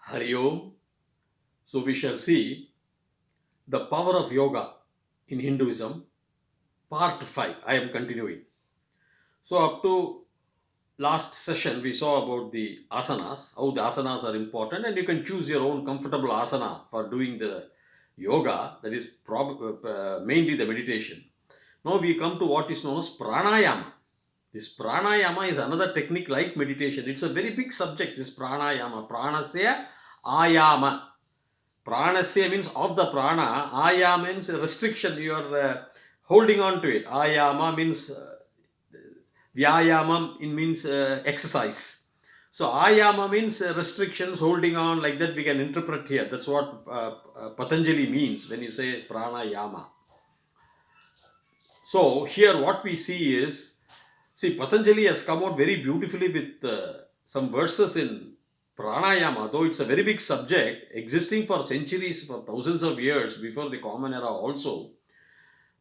Hari Om. So we shall see the power of yoga in Hinduism, part 5. I am continuing. So up to last session we saw about the asanas, how the asanas are important, and you can choose your own comfortable asana for doing the yoga, that is mainly the meditation. Now we come to what is known as pranayama. This pranayama is another technique like meditation. It's a very big subject, this pranayama. Pranasya ayama. Pranasya means of the prana. Aya means restriction. You are holding on to it. Ayama means vyayamam. It means exercise. So ayama means restrictions, holding on, like that we can interpret here. That's what Patanjali means when you say pranayama. So here what we see is, see, Patanjali has come out very beautifully with some verses in pranayama, though it's a very big subject existing for centuries, for thousands of years before the common era also.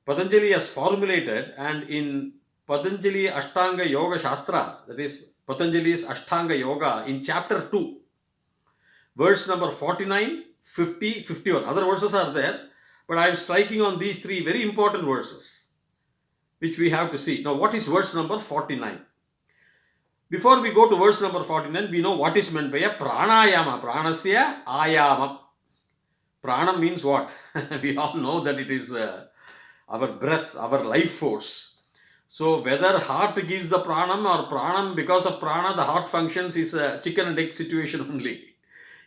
Patanjali has formulated, and in Patanjali Ashtanga Yoga Shastra, that is Patanjali's Ashtanga Yoga, in chapter 2, verse number 49, 50, 51. Other verses are there, but I am striking on these three very important verses, which we have to see. Now, what is verse number 49? Before we go to verse number 49, we know what is meant by a pranayama. Pranasya ayama. Pranam means what? We all know that it is our breath, our life force. So whether heart gives the pranam or pranam, because of prana, the heart functions, is a chicken and egg situation only.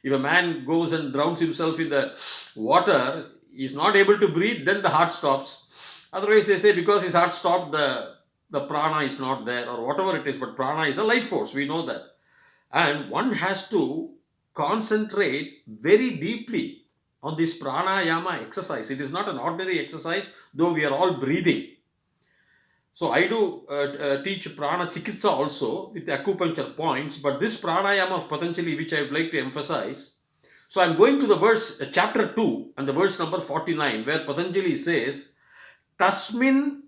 If a man goes and drowns himself in the water, he is not able to breathe, then the heart stops. Otherwise, they say because his heart stopped, the prana is not there, or whatever it is, but prana is a life force. We know that. And one has to concentrate very deeply on this pranayama exercise. It is not an ordinary exercise, though we are all breathing. So I do teach prana chikitsa also with acupuncture points, but this pranayama of Patanjali, which I would like to emphasize. So I'm going to the verse, chapter 2, and the verse number 49, where Patanjali says, Tasmin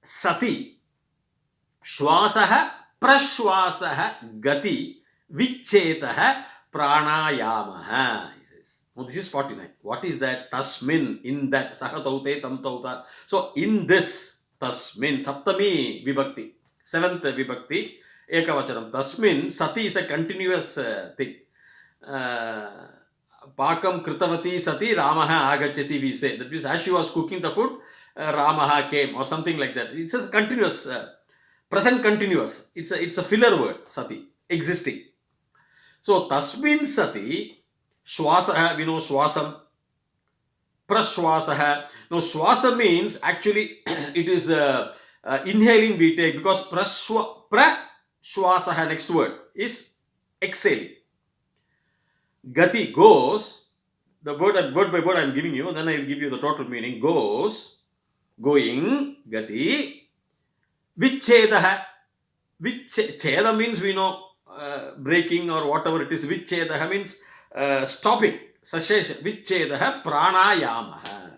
sati shwasah prashwasah gati vichetaha pranayamaha. He says. Now this is 49. What is that? Tasmin, in that. Sahataute tam tauta. So in this, tasmin, saptami vibhakti, seventh vibhakti, ekavachanam. Tasmin, sati is a continuous thing. Pakam kritavati sati ramaha agachati, we say. That means as she was cooking the food, ramaha came, or something like that. It's a continuous, present continuous. It's a filler word, sati, existing. So tasmin sati, shwasaha, we know shwasam, prashwasaha. Now swasa means actually it is inhaling we take, because prashwasaha, next word, is exhaling. Gati goes, the word by word I am giving you, then I will give you the total meaning. Goes, going, gati, vichedaha. Cheda means we know breaking or whatever it is. Vichedaha means stopping, cessation. Vichedaha pranayamaha.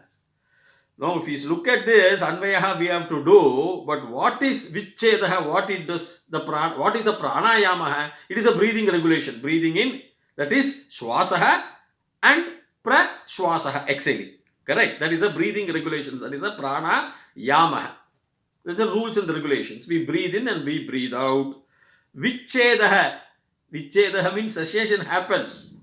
Now, if you look at this, Anvayaha we have to do, but what is Vichedaha, what it does, what is the pranayamaha? It is a breathing regulation. Breathing in, that is Shwasaha, and Prashwasaha, exhaling. Correct? That is the breathing regulations. That is the pranayamaha. That's the rules and the regulations. We breathe in and we breathe out. Vichedaha. Vichedaha means cessation happens.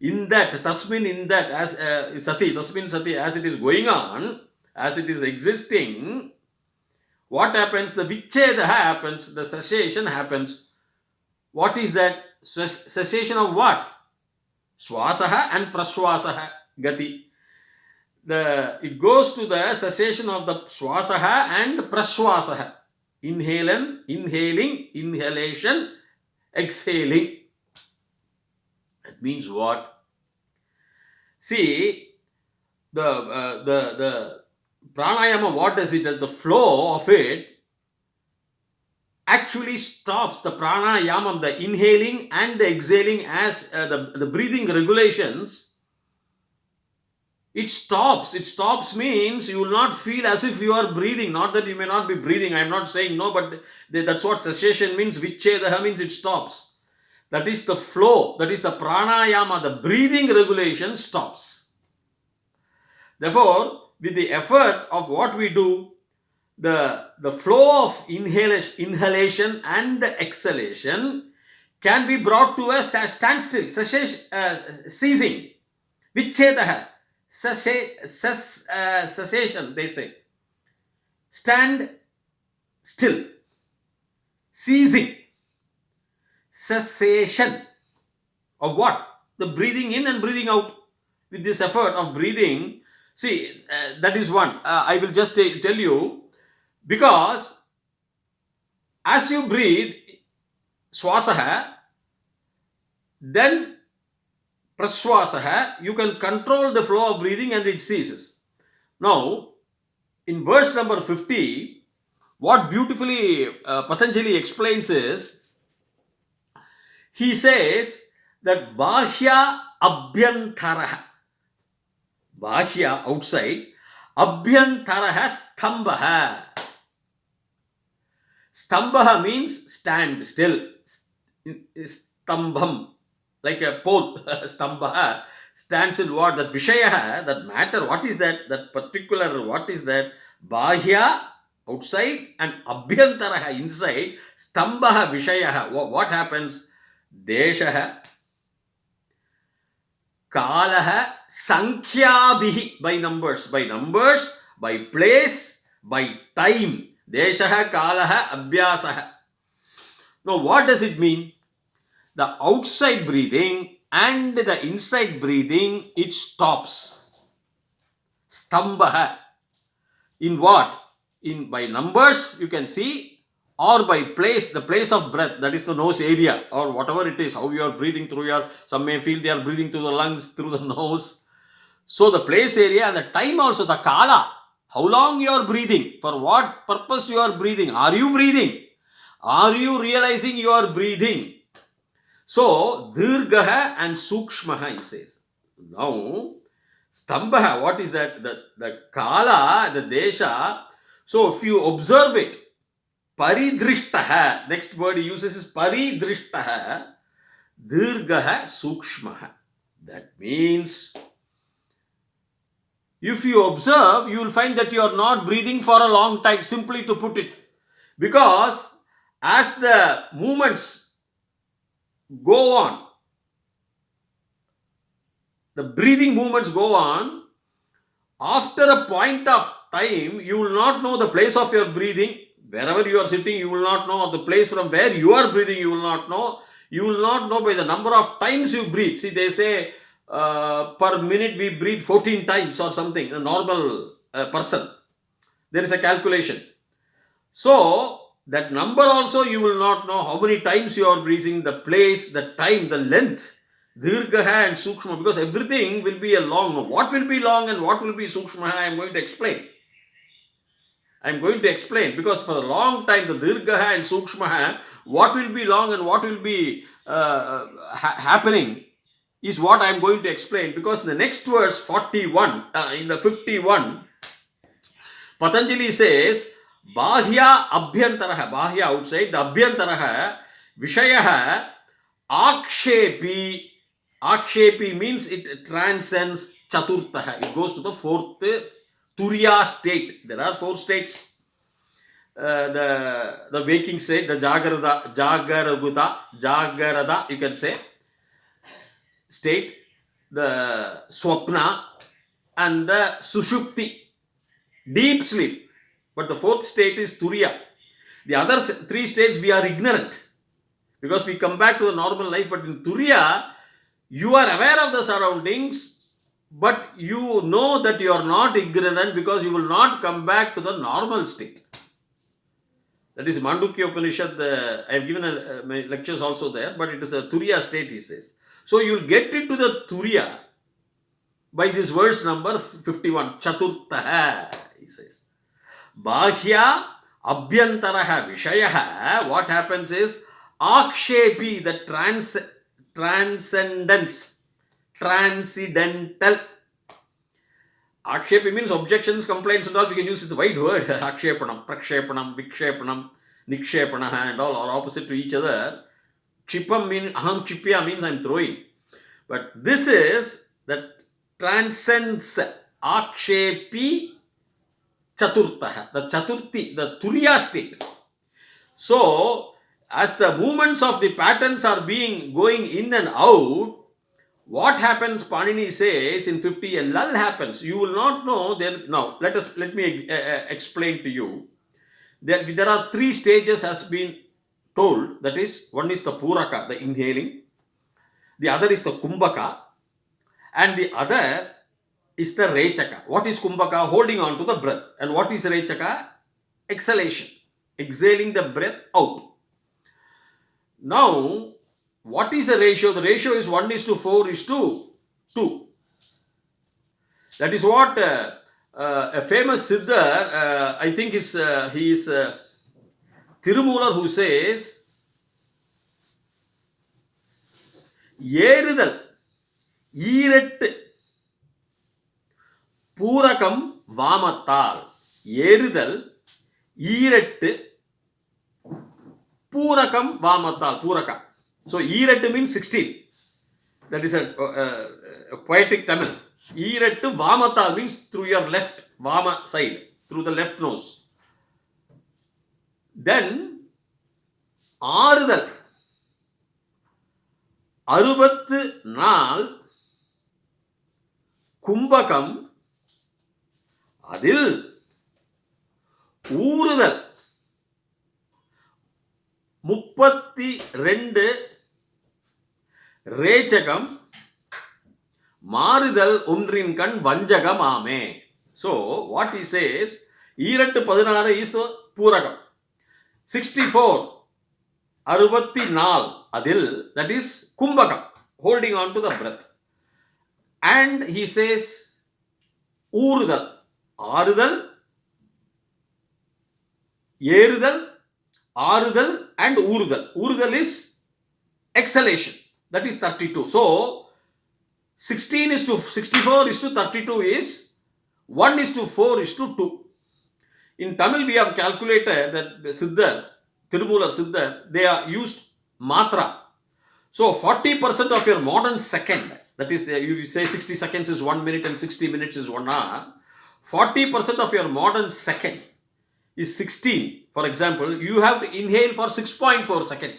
In that, tasmin, in that, as sati, tasmin sati, as it is going on, as it is existing, what happens? The vicheda happens, the cessation happens. What is that? Cessation of what? Swasaha and prashwasaha gati. It goes to the cessation of the swasaha and prashwasaha. Inhaling, inhalation, exhaling. That means what? See, the pranayama, what does it? The flow of it actually stops the pranayama, the inhaling and the exhaling, as the breathing regulations. It stops. It stops means you will not feel as if you are breathing. Not that you may not be breathing. I am not saying no, but that's what cessation means. Vichedaha means it stops. that is the flow, that is the pranayama, the breathing regulation stops. Therefore, with the effort of what we do, the flow of inhalation and the exhalation can be brought to a standstill, ceasing. Vichetaha, cessation, they say. Stand still. Ceasing. Cessation. Of what? The breathing in and breathing out. With this effort of breathing, see, that is one. I will just tell you, because as you breathe, swasaha, then praswasaha, you can control the flow of breathing and it ceases. Now, in verse number 50, what beautifully Patanjali explains is, he says that bahya abhyantaraha, bahya outside, abhyantaraha stambhaha. Stambhaha means stand still. Stambham, like a pole. Stambhaha stands in what? That vishaya, that matter. What is that? That particular, what is that? Bahya outside and abhyantaraha inside. Stambhaha vishaya. What happens? Deshaha, kalaha, sankhyabihi, by numbers, by place, by time. Deshaha, kalaha, abhyasaha. Now, what does it mean? The outside breathing and the inside breathing, it stops. Stambhaha. In what? In by numbers, you can see, or by place, the place of breath, that is the nose area, or whatever it is, how you are breathing through your, some may feel they are breathing through the lungs, through the nose. So the place area and the time also, the kala, how long you are breathing, for what purpose you are breathing, are you breathing, are you realizing you are breathing? So, dirgaha and sukshmaha, he says. Now, stambhaha, what is that? The kala, the desha. So, if you observe it, paridrishtaha, next word he uses is paridrishtaha, dirgaha sukshmaha. That means, if you observe, you will find that you are not breathing for a long time, simply to put it. Because as the movements go on, the breathing movements go on, after a point of time, you will not know the place of your breathing. Wherever you are sitting, you will not know, or the place from where you are breathing, you will not know. You will not know by the number of times you breathe. See, they say per minute we breathe 14 times or something, a normal person. There is a calculation. So, that number also you will not know how many times you are breathing, the place, the time, the length, dirgaha and sukshma, because everything will be a long. What will be long and what will be sukshma, I am going to explain. Because for a long time, the dirgaha and sukshma, what will be long and what will be happening is what I am going to explain. Because in the next verse, 41, in the 51, Patanjali says, bahya abhyantaraha, bahya outside, the abhyantaraha, vishayaha, akshepi. Akshepi means it transcends chaturtaha. It goes to the fourth turiya state. There are 4 states. The waking state, the jagarada, you can say, state, the swapna, and the sushupti, deep sleep. But the 4th state is turiya. The other 3 states we are ignorant, because we come back to the normal life. But in turiya, you are aware of the surroundings, but you know that you are not ignorant, because you will not come back to the normal state. That is Mandukya Upanishad. I have given my lectures also there, but it is a turiya state, he says. So you will get into the turiya by this verse number 51. Chaturtaha, he says. Bahya abhyantaraha vishayaha. What happens is akshepi, the transcendence, transcendental. Akshepi means objections, complaints and all. We can use it's a wide word. Akshepanam, prakshepanam, vikshepanam, nikshepanaha and all are opposite to each other. Chipam means, aham chipya means I'm throwing. But this is that transcends akshepi chaturtaha, the chaturti, the turiya state. So, as the movements of the patterns are being going in and out, what happens, Panini says in 50, a lull happens. You will not know. Then now, let me explain to you. There are three stages has been told. That is, one is the Puraka, the inhaling. The other is the Kumbhaka. And the other is the Rechaka. What is Kumbhaka? Holding on to the breath. And what is Rechaka? Exhalation. Exhaling the breath out. Now, what is the ratio? The ratio is 1:4:2. That is what a famous Siddhar, I think he is Tirumular, who says, ஏறுதல் ஈரட்டு பூரகம் வாமத்தால். ஏறுதல் ஈரட்டு பூரகம் வாமத்தால். Puraka. So ஈரட்டு means 16. That is a poetic Tamil. ஈரட்டு வாமத்தால் means through your left, vama side, through the left nose. Then ஆறுதல் 64 கும்பகம், அதில் ஊறுதல் 32 ரேச்சகம், மாறுதல் ஒன்றின் கண் வஞ்சகம் ஆமே. So what he says, ஈரட்டு 16 is பூரகம், 64 64 அதில், that is kumbhakam, holding on to the breath. And he says ஊறுதல், ஆறுதல், ஏறுதல், ஆறுதல் and ஊறுதல். ஊறுதல் is exhalation, that is 32. So 16:64:32 is 1:4:2. In Tamil we have calculated that Siddhar, Tirumular Siddhar, they are used matra. So 40% of your modern second, that is, you say 60 seconds is 1 minute and 60 minutes is 1 hour. 40% of your modern second is 16. For example, you have to inhale for 6.4 seconds.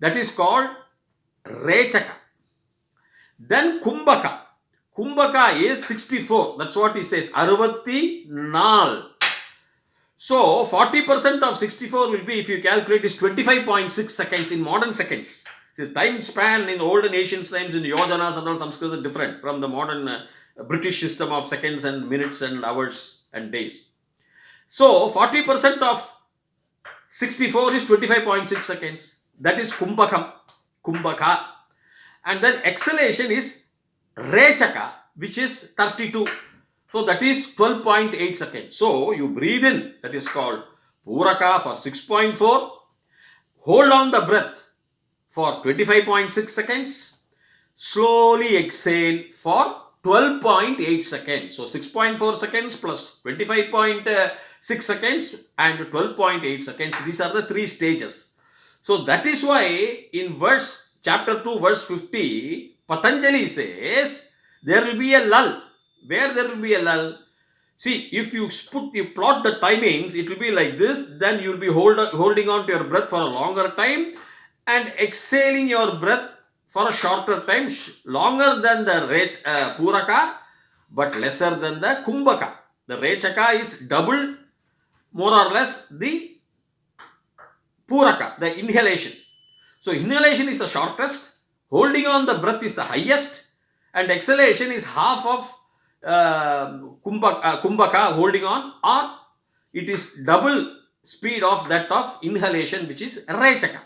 That is called Rechaka. Then Kumbhaka. Kumbhaka is 64. That's what he says. 64. So 40% of 64 will be, if you calculate, is 25.6 seconds in modern seconds. The time span in olden ancient times, in yojanas and all, Sanskrit is different from the modern British system of seconds and minutes and hours and days. So 40% of 64 is 25.6 seconds. That is Kumbhakam, Kumbhaka. And then exhalation is Rechaka, which is 32. So that is 12.8 seconds. So you breathe in, that is called Puraka for 6.4. Hold on the breath for 25.6 seconds. Slowly exhale for 12.8 seconds. So 6.4 seconds plus 25.6 seconds and 12.8 seconds. These are the three stages. So that is why in chapter 2, verse 50, Patanjali says there will be a lull. Where there will be a lull? See, if you plot the timings, it will be like this. Then you will be holding on to your breath for a longer time and exhaling your breath for a shorter time, longer than the Puraka, but lesser than the Kumbhaka. The Rechaka is double, more or less, the Puraka, the inhalation. So inhalation is the shortest, holding on the breath is the highest, and exhalation is half of Kumbhaka, holding on, or it is double speed of that of inhalation, which is Rechaka.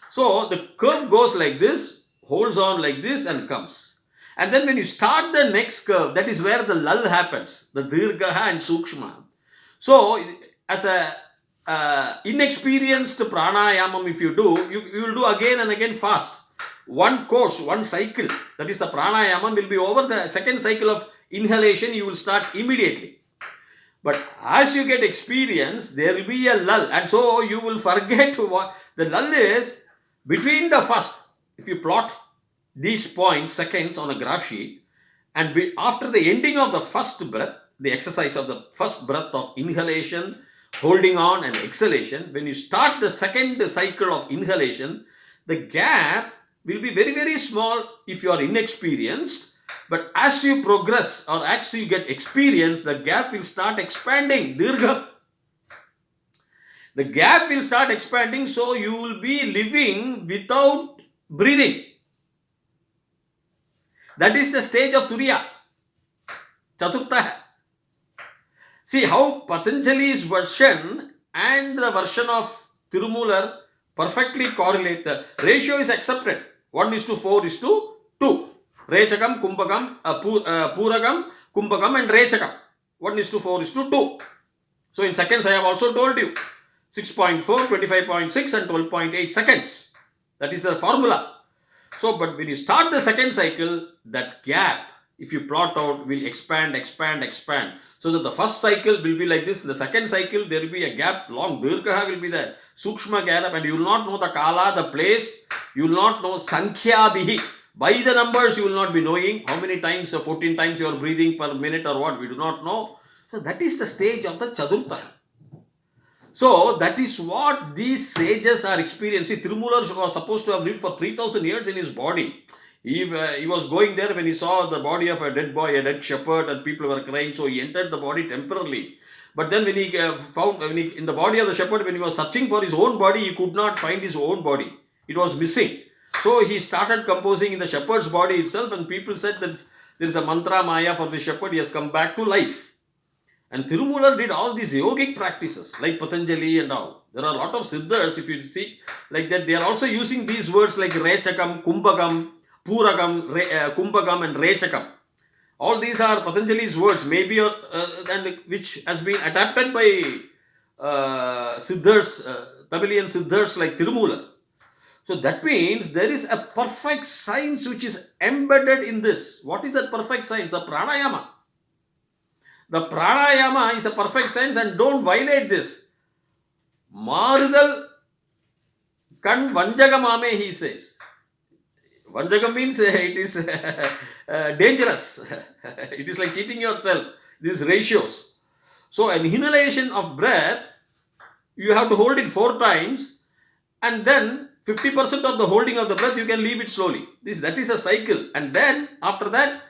So the curve goes like this, holds on like this and comes. And then when you start the next curve, that is where the lull happens, the Dirgha and Sukshma. So as a inexperienced pranayamam, if you do, you will do again and again fast. One course, one cycle, that is the pranayamam, will be over. The second cycle of inhalation you will start immediately. But as you get experience, there will be a lull, and so you will forget what the lull is. Between the first, if you plot these points, seconds on a graph sheet, and after the ending of the first breath, the exercise of the first breath of inhalation, holding on, and exhalation, when you start the second cycle of inhalation, the gap will be very, very small if you are inexperienced. But as you progress or as you get experience, the gap will start expanding. Dirgham. The gap will start expanding, so you will be living without breathing. That is the stage of Turiya. Chaturtha. See how Patanjali's version and the version of Tirumular perfectly correlate. The ratio is accepted. 1:4:2. Rechakam, Kumbhakam, Puragam, Kumbhakam and Rechakam. 1:4:2. So in seconds I have also told you. 6.4, 25.6 and 12.8 seconds. That is the formula. So, but when you start the second cycle, that gap, if you plot out, will expand. So that the first cycle will be like this. In the second cycle, there will be a gap, long Dirgha will be the Sukshma gap, and you will not know the Kala, the place. You will not know Sankhya Bihi. By the numbers, you will not be knowing how many times, 14 times you are breathing per minute or what, we do not know. So that is the stage of the Chaturtha. So that is what these sages are experiencing. Tirumular was supposed to have lived for 3000 years in his body. He was going there when he saw the body of a dead boy, a dead shepherd, and people were crying. So he entered the body temporarily. But then when he found, in the body of the shepherd, when he was searching for his own body, he could not find his own body. It was missing. So he started composing in the shepherd's body itself, and people said that there is a mantra maya for the shepherd. He has come back to life. And Tirumular did all these yogic practices like Patanjali and all. There are a lot of siddhas, if you see, like that, they are also using these words like Rechakam, Kumbhakam, Puragam, Kumbhakam and Rechakam. All these are Patanjali's words, maybe, and which has been adapted by siddhas, Tamilian siddhas like Tirumular. So that means there is a perfect science which is embedded in this. What is that perfect science? The pranayama. The pranayama is a perfect science, and don't violate this. Marudal kan vanjagamame, he says. Vanjagam means it is dangerous. It is like cheating yourself. These ratios. So an inhalation of breath, you have to hold it 4 times, and then 50% of the holding of the breath, you can leave it slowly. That is a cycle. And then after that,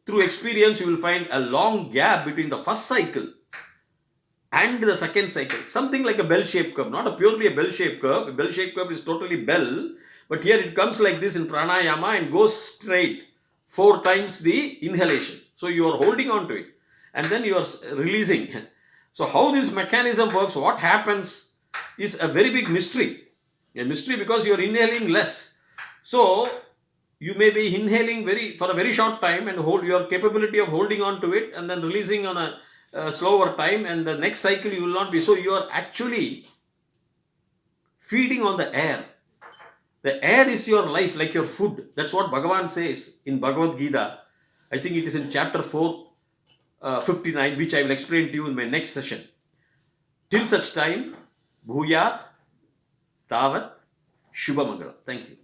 through experience, you will find a long gap between the first cycle and the second cycle. Something like a bell-shaped curve, not purely a bell-shaped curve. A bell-shaped curve is totally bell, but here it comes like this in pranayama and goes straight 4 times the inhalation. So you are holding on to it, and then you are releasing. So how this mechanism works, what happens, is a very big mystery. A mystery because you are inhaling less. So you may be inhaling for a very short time and hold your capability of holding on to it, and then releasing on a slower time, and the next cycle you will not be. So you are actually feeding on the air. The air is your life, like your food. That's what Bhagavan says in Bhagavad Gita. I think it is in chapter 4, 59, which I will explain to you in my next session. Till such time, Bhuyat Tavat Shubhamangala. Thank you.